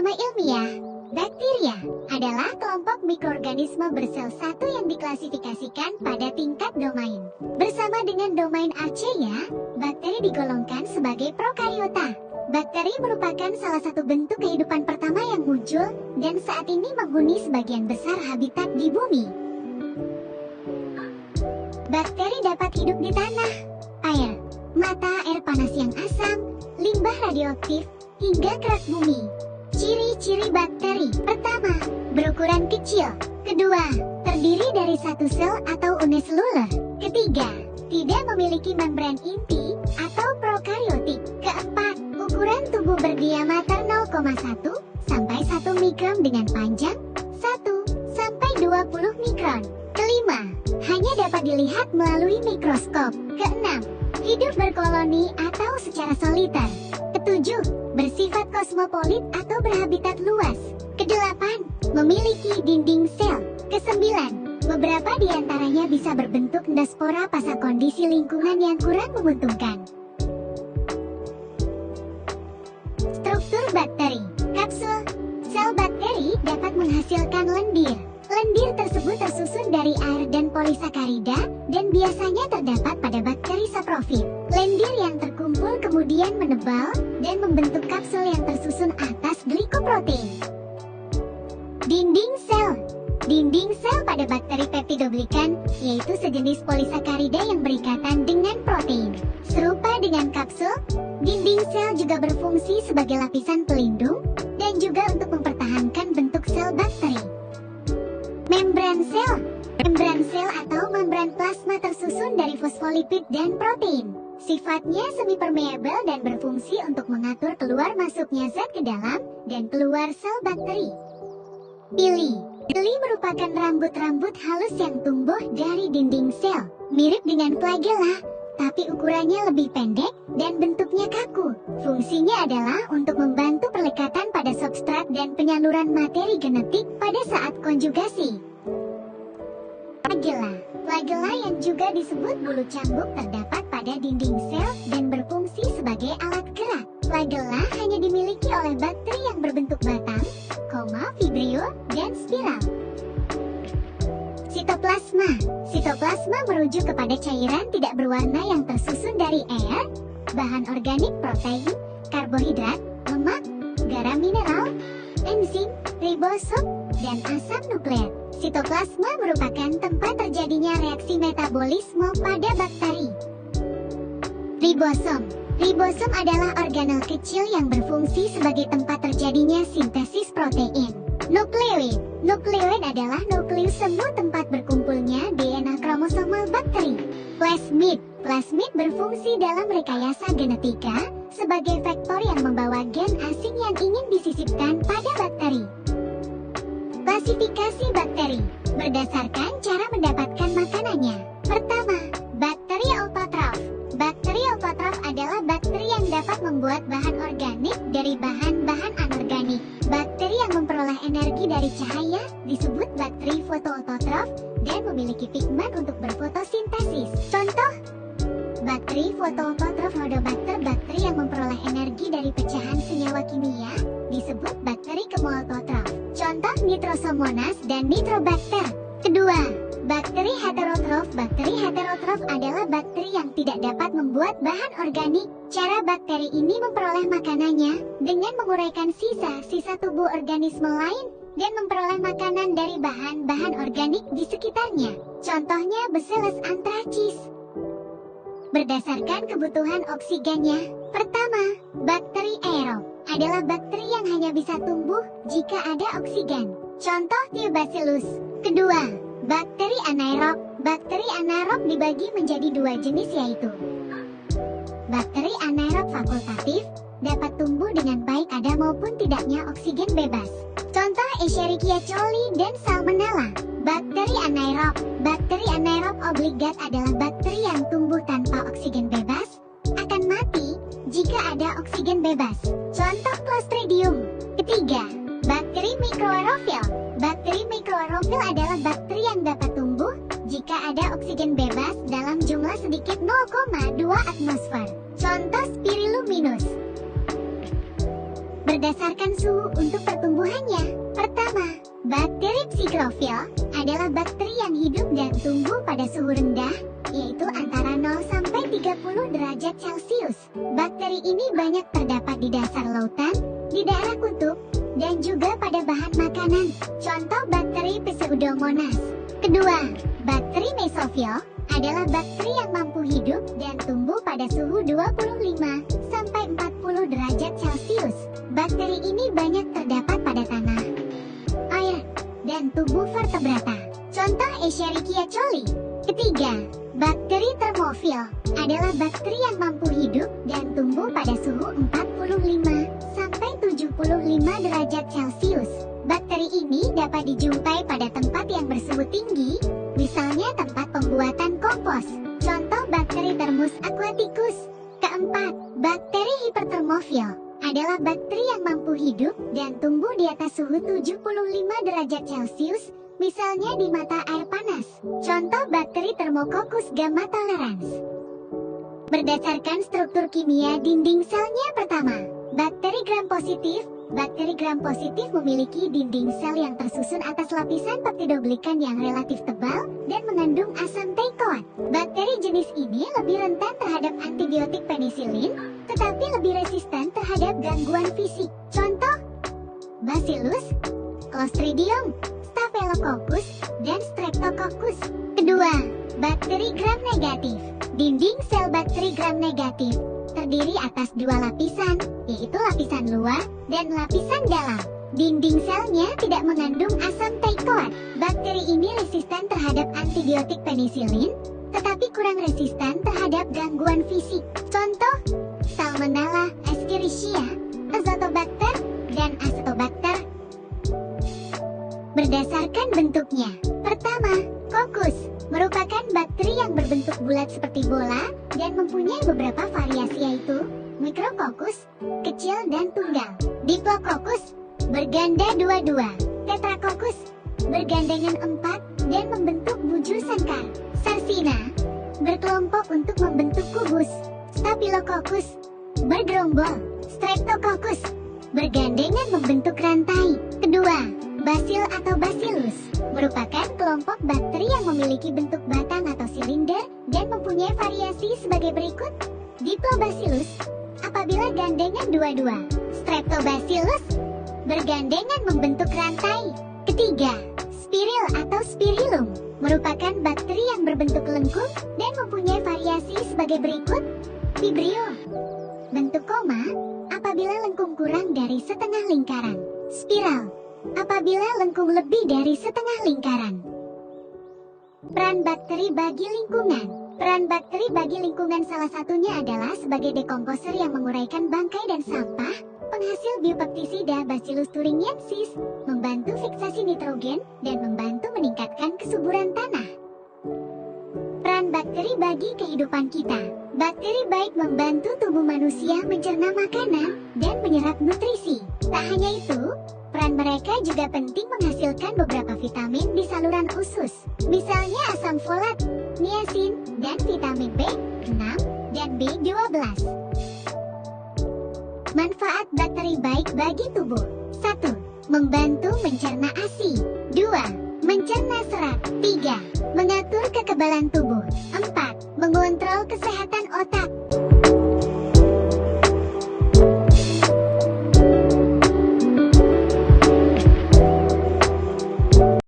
Nama ilmiah, bakteria, adalah kelompok mikroorganisme bersel satu yang diklasifikasikan pada tingkat domain. Bersama dengan domain Archaea, bakteri digolongkan sebagai prokariota. Bakteri merupakan salah satu bentuk kehidupan pertama yang muncul dan saat ini menghuni sebagian besar habitat di bumi. Bakteri dapat hidup di tanah, air, mata air panas yang asam, limbah radioaktif, hingga kerak bumi. Ciri-ciri bakteri: pertama, berukuran kecil. Kedua, terdiri dari satu sel atau uniseluler. Ketiga, tidak memiliki membran inti atau prokariotik. Keempat, ukuran tubuh berdiameter 0,1 sampai 1 mikron dengan panjang 1 sampai 20 mikron. Kelima, hanya dapat dilihat melalui mikroskop. Keenam, hidup berkoloni atau secara soliter. Ketujuh, bersifat kosmopolit atau berhabitat luas. Kedelapan, memiliki dinding sel. Kesembilan, beberapa di antaranya bisa berbentuk endospora pada kondisi lingkungan yang kurang menguntungkan. Struktur bakteri. Kapsul. Sel bakteri dapat menghasilkan lendir. Lendir tersebut tersusun dari air dan polisakarida dan biasanya terdapat pada bakteri saprofit. Lendir yang terkumpul kemudian menebal dan membentuk kapsul yang tersusun atas glikoprotein. Dinding sel. Dinding sel pada bakteri peptidoglikan yaitu sejenis polisakarida yang berikatan dengan protein. Serupa dengan kapsul, dinding sel juga berfungsi sebagai lapisan pelindung dan juga untuk mempertahankan bentuk sel bakteri. Membran sel. Membran sel atau membran plasma tersusun dari fosfolipid dan protein. Sifatnya semi-permeabel dan berfungsi untuk mengatur keluar masuknya zat ke dalam dan keluar sel bakteri. Pili. Pili merupakan rambut-rambut halus yang tumbuh dari dinding sel. Mirip dengan flagella, tapi ukurannya lebih pendek dan bentuknya kaku. Fungsinya adalah untuk membantu perlekatan pada substrat dan penyaluran materi genetik pada saat konjugasi. Flagella. Flagella yang juga disebut bulu cambuk terdapat pada dinding sel dan berfungsi sebagai alat gerak. Flagella hanya dimiliki oleh bakteri yang berbentuk batang, vibrio, dan spiral. Sitoplasma. Sitoplasma merujuk kepada cairan tidak berwarna yang tersusun dari air, bahan organik protein, karbohidrat, lemak, garam mineral, enzim, ribosom, dan asam nukleat. Sitoplasma merupakan tempat terjadinya reaksi metabolisme pada bakteri. Ribosom. Ribosom adalah organel kecil yang berfungsi sebagai tempat terjadinya sintesis protein. Nukleoid. Nukleoid adalah nukleus semu tempat berkumpulnya DNA kromosomal bakteri. Plasmid. Plasmid berfungsi dalam rekayasa genetika sebagai vektor yang membawa gen asing yang ingin disisipkan pada bakteri. Klasifikasi bakteri berdasarkan cara mendapatkan makanannya. Pertama, bakteri autotrof. Bakteri autotrof adalah bakteri yang dapat membuat bahan organik dari bahan-bahan anorganik. Bakteri yang memperoleh energi dari cahaya disebut bakteri fotoautotrof dan memiliki pigmen untuk berfotosintesis. Contoh, bakteri fotoautotrof Rhodobacter. Bakteri yang memperoleh energi dari pecahan senyawa kimia disebut bakteri kemoautotrof. Contoh Nitrosomonas dan Nitrobacter. Kedua, bakteri heterotrof. Bakteri heterotrof adalah bakteri yang tidak dapat membuat bahan organik. Cara bakteri ini memperoleh makanannya dengan menguraikan sisa-sisa tubuh organisme lain dan memperoleh makanan dari bahan-bahan organik di sekitarnya. Contohnya Bacillus anthracis. Berdasarkan kebutuhan oksigennya. Pertama, bakteri aerob adalah bakteri yang hanya bisa tumbuh jika ada oksigen. Contoh Thiobacillus. Kedua, bakteri anaerob. Bakteri anaerob dibagi menjadi dua jenis yaitu bakteri anaerob fakultatif, dapat tumbuh dengan baik ada maupun tidaknya oksigen bebas. Contoh Escherichia coli dan Salmonella. Bakteri anaerob. Bakteri anaerob obligat adalah bakteri yang tumbuh tanpa oksigen bebas, akan mati jika ada oksigen bebas. Contoh Clostridium. Ketiga, bakteri mikroaerofil. Bakteri mikroaerofil adalah bakteri yang dapat tumbuh jika ada oksigen bebas dalam jumlah sedikit 0,2 atmosfer. Contoh Spirulominus. Berdasarkan suhu untuk pertumbuhannya. Pertama, bakteri psiklofil adalah bakteri yang hidup dan tumbuh pada suhu rendah, yaitu antara 0 sampai 30 derajat Celcius. Bakteri ini banyak terdapat di dasar lautan, di daerah kutub, dan juga pada bahan makanan. Contoh bakteri Pseudomonas. Kedua, bakteri mesofil adalah bakteri yang mampu hidup dan tumbuh pada suhu 25 sampai 40 derajat Celcius. Bakteri ini banyak terdapat pada tanah, air, dan tubuh vertebrata. Contoh Escherichia coli. Ketiga, bakteri termofil adalah bakteri yang mampu hidup dan tumbuh pada suhu 45 sampai 75 derajat Celcius. Bakteri ini dapat dijumpai pada tempat yang bersuhu tinggi, misalnya tempat pembuatan kompos. Contoh bakteri Thermus aquaticus. Keempat, bakteri hipertermofil adalah bakteri yang mampu hidup dan tumbuh di atas suhu 75 derajat Celcius, misalnya di mata air panas. Contoh bakteri Thermococcus gamma tolerans. Berdasarkan struktur kimia dinding selnya, pertama, bakteri gram positif. Bakteri gram positif memiliki dinding sel yang tersusun atas lapisan peptidoglikan yang relatif tebal dan mengandung asam teikoat. Bakteri jenis ini lebih rentan terhadap antibiotik penisilin, tetapi lebih resisten terhadap gangguan fisik. Contoh, Bacillus, Clostridium, Staphylococcus, dan Streptococcus. Kedua, bakteri gram negatif. Dinding sel bakteri gram negatif terdiri atas dua lapisan, yaitu lapisan luar dan lapisan dalam. Dinding selnya tidak mengandung asam teikoat. Bakteri ini resisten terhadap antibiotik penisilin, tetapi kurang resisten terhadap gangguan fisik. Contoh, Salmonella, Escherichia, Azotobacter, dan Acetobacter. Berdasarkan bentuknya. Pertama, kokus merupakan bakteri yang berbentuk bulat seperti bola dan mempunyai beberapa variasi, yaitu Micrococcus, kecil dan tunggal, Diplococcus, berganda dua-dua, Tetracoccus, bergandengan 4 dan membentuk bujur sangkar, Sarcina, berkelompok untuk membentuk kubus, Staphylococcus, bergerombol, Streptococcus, bergandengan membentuk rantai. Kedua, Bacil atau Bacillus merupakan kelompok bakteri yang memiliki bentuk batang atau silinder dan mempunyai variasi sebagai berikut. Diplobacillus apabila gandengan dua-dua, Streptobacillus bergandengan membentuk rantai. Ketiga, Spiril atau Spirillum merupakan bakteri yang berbentuk lengkung dan mempunyai variasi sebagai berikut. Vibrio bentuk koma apabila lengkung kurang dari setengah lingkaran. Spiral apabila lengkung lebih dari setengah lingkaran. Peran bakteri bagi lingkungan. Peran bakteri bagi lingkungan salah satunya adalah sebagai dekomposer yang menguraikan bangkai dan sampah, penghasil biopestisida Bacillus thuringiensis, membantu fiksasi nitrogen, dan membantu meningkatkan kesuburan tanah. Peran bakteri bagi kehidupan kita. Bakteri baik membantu tubuh manusia mencerna makanan dan menyerap nutrisi. Tak hanya itu, peran mereka juga penting menghasilkan beberapa vitamin di saluran usus, misalnya asam folat, niacin, dan vitamin B6 dan B12. Manfaat bakteri baik bagi tubuh. 1. Membantu mencerna ASI. 2. Mencerna serat. 3. Mengatur kekebalan tubuh. 4. Mengontrol kesehatan otak.